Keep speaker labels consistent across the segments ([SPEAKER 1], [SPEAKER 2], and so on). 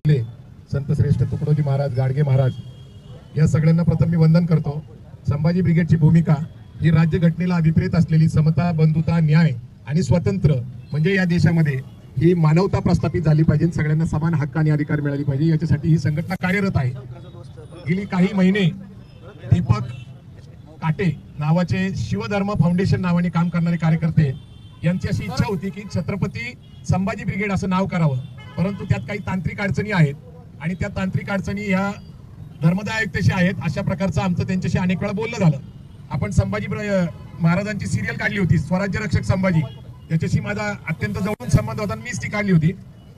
[SPEAKER 1] संत श्रेष्ठ तुकडोजी महाराज, गाडगे महाराज या सगळ्यांना प्रथम मी वंदन करतो। संभाजी ब्रिगेडची भूमिका ही राज्यघटनेला अभिप्रेत असलेली समता, बंधुता, न्याय आणि स्वतंत्र म्हणजे या देशामध्ये ही मानवता प्रस्थापित झाली पाहिजे, सगळ्यांना समान हक्क आणि अधिकार मिळाले पाहिजे, याच्यासाठी ही संघटना कार्यरत आहे। गेली काही महिने दीपक काटे नावाचे शिवधर्म फाउंडेशन नावाने काम करणारे कार्यकर्ते यांची अशी इच्छा होती की छत्रपती संभाजी ब्रिगेड असं नाव करावं, परंतु त्यात काही तांत्रिक अडचणी आहेत आणि त्या तांत्रिक अडचणी ह्या धर्मदाय आयुक्ताशी आहेत। अशा प्रकारचं आमचं त्यांच्याशी अनेक वेळा बोलणं झालं। आपण संभाजी महाराजांची सिरियल काढली होती स्वराज्य रक्षक संभाजी, त्याच्याशी माझा अत्यंत जवळून संबंध होता, मीच ती काढली होती।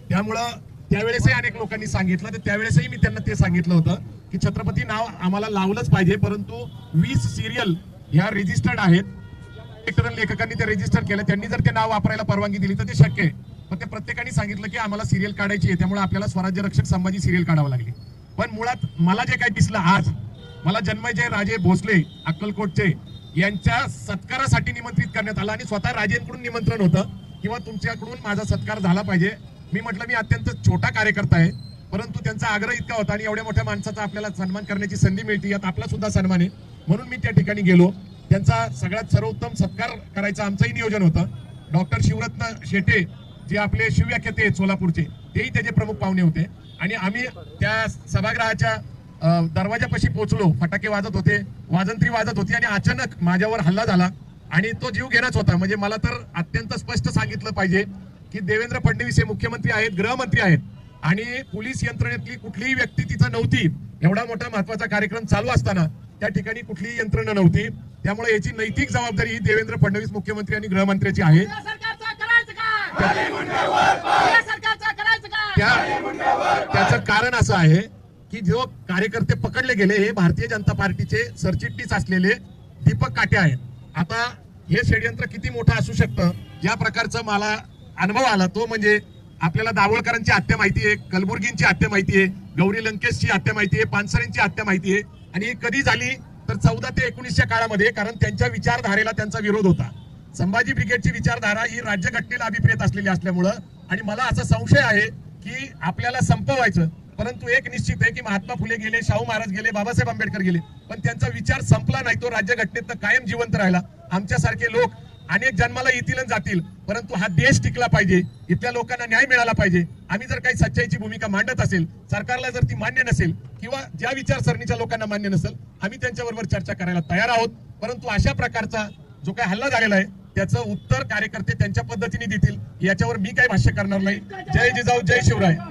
[SPEAKER 1] त्यामुळं त्यावेळेसही अनेक लोकांनी सांगितलं, तर त्यावेळेसही मी त्यांना ते सांगितलं होतं की छत्रपती नाव आम्हाला लावलंच पाहिजे, परंतु 20 सिरियल ह्या रजिस्टर्ड आहेत, लेखकांनी ते रजिस्टर केलं, त्यांनी जर ते नाव वापरायला परवानगी दिली तर ते शक्य आहे। पण ते प्रत्येकाने सांगितलं की आम्हाला सिरियल काढायची आहे, त्यामुळे आपल्याला स्वराज्य रक्षक संभाजी सिरियल काढावं लागली। पण मुळात मला जे काही दिसलं आज, मला जन्मजय राजे भोसले अक्कलकोटचे यांच्या सत्कारासाठी निमंत्रित करण्यात आलं आणि स्वतः राजेंकडून निमंत्रण होतं किंवा तुमच्याकडून माझा सत्कार झाला पाहिजे। मी म्हटलं मी अत्यंत छोटा कार्यकर्ता आहे, परंतु त्यांचा आग्रह इतका होता आणि एवढ्या मोठ्या माणसाचा आपल्याला सन्मान करण्याची संधी मिळते, यात आपला सुद्धा सन्मान आहे, म्हणून मी त्या ठिकाणी गेलो। त्यांचा सगळ्यात सर्वोत्तम सत्कार करायचं आमचंही नियोजन होतं। डॉक्टर शिवरत्न शेटे जे आपले शिवव्याख्याते आहेत सोलापूरचे, तेही त्याचे प्रमुख पाहुणे होते आणि आम्ही त्या सभागृहाच्या दरवाजापाशी पोहोचलो, फटाके वाजत होते, वाजंत्री वाजत होती आणि अचानक माझ्यावर हल्ला झाला आणि तो जीव घेण्याच होता। म्हणजे मला तर अत्यंत स्पष्ट सांगितलं पाहिजे की देवेंद्र फडणवीस हे मुख्यमंत्री आहेत, गृहमंत्री आहेत आणि पोलीस यंत्रणेतली कुठलीही व्यक्ती तिथं नव्हती। एवढा मोठा महत्वाचा कार्यक्रम चालू असताना त्या ठिकाणी कुठलीही यंत्रणा नव्हती, त्यामुळे याची नैतिक जबाबदारी ही देवेंद्र फडणवीस मुख्यमंत्री आणि गृहमंत्र्याची आहे। त्याचं कारण असं आहे की जो कार्यकर्ते पकडले गेले हे भारतीय जनता पार्टीचे सरचिटणीस असलेले दीपक काटे आहेत। आता हे षडयंत्र किती मोठं असू शकतं, ज्या प्रकारचं मला अनुभव आला तो म्हणजे आपल्याला दाभोळकरांची हत्या माहिती आहे, कलबुर्गींची हत्या माहिती आहे, गौरी लंकेशची हत्या माहिती आहे, पानसरेंची हत्या माहिती आहे आणि ही कधी झाली तर 14 ते 19च्या काळामध्ये, कारण त्यांच्या विचारधारेला त्यांचा विरोध होता। संभाजी ब्रिगेडची विचारधारा ही राज्यघटनेला अभिप्रेत असलेली असल्यामुळं आणि मला असा संशय आहे की आपल्याला संपवायचं, परंतु एक निश्चित आहे की महात्मा फुले गेले, शाहू महाराज गेले, बाबासाहेब आंबेडकर गेले, पण त्यांचा विचार संपला नाही, तो राज्यघटनेत कायम जिवंत राहिला। आमच्यासारखे लोक अनेक जन्माला येतील आणि जातील, परंतु हा देश टिकला पाहिजे, इथल्या लोकांना न्याय मिळाला पाहिजे। आम्ही जर काही सच्चाईची भूमिका मांडत असेल, सरकारला जर ती मान्य नसेल किंवा ज्या विचारसरणीच्या लोकांना मान्य नसेल, आम्ही त्यांच्याबरोबर चर्चा करायला तयार आहोत, परंतु अशा प्रकारचा जो काही हल्ला झालेला आहे त्याचं उत्तर कार्यकर्ते त्यांच्या पद्धतीने देतील, याच्यावर मी काही भाष्य करणार नाही। जय जिजाऊ, जय शिवराय।